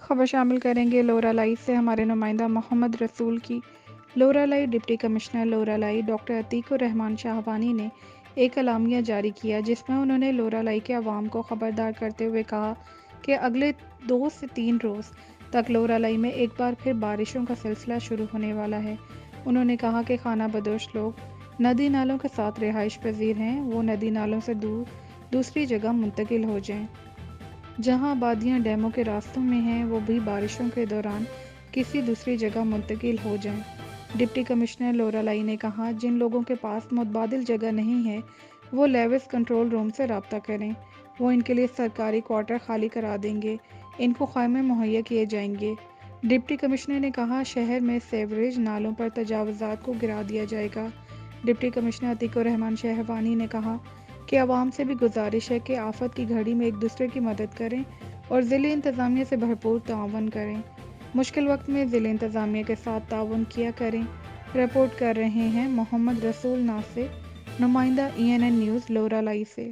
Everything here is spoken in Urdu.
خبر شامل کریں گے لورالائی سے ہمارے نمائندہ محمد رسول کی۔ Loralai deputy commissioner Loralai doctor Atiq-ur-Rahman Shahwani نے ایک اعلامیہ جاری کیا جس میں انہوں نے لورالائی کے عوام کو خبردار کرتے ہوئے کہا کہ اگلے 2 سے 3 روز تک لورالائی میں ایک بار پھر بارشوں کا سلسلہ شروع ہونے والا ہے۔ انہوں نے کہا کہ خانہ بدوش لوگ ندی نالوں کے ساتھ رہائش پذیر ہیں، وہ ندی نالوں سے دوسری جگہ منتقل ہو جائیں۔ جہاں آبادیاں ڈیموں کے راستوں میں ہیں وہ بھی بارشوں کے دوران کسی دوسری جگہ منتقل ہو جائیں۔ ڈپٹی کمشنر لورالائی نے کہا جن لوگوں کے پاس متبادل جگہ نہیں ہے وہ لیوس کنٹرول روم سے رابطہ کریں، وہ ان کے لیے سرکاری کوارٹر خالی کرا دیں گے، ان کو خیمے مہیا کیے جائیں گے۔ ڈپٹی کمشنر نے کہا شہر میں سیوریج نالوں پر تجاوزات کو گرا دیا جائے گا۔ ڈپٹی کمشنر عتیق الرحمان شاہوانی نے کہا کہ عوام سے بھی گزارش ہے کہ آفت کی گھڑی میں ایک دوسرے کی مدد کریں اور ضلعی انتظامیہ سے بھرپور تعاون کریں۔ مشکل وقت میں ضلع انتظامیہ کے ساتھ تعاون کیا کریں۔ رپورٹ کر رہے ہیں محمد رسول ناصر، نمائندہ ENN نیوز لورالائی سے۔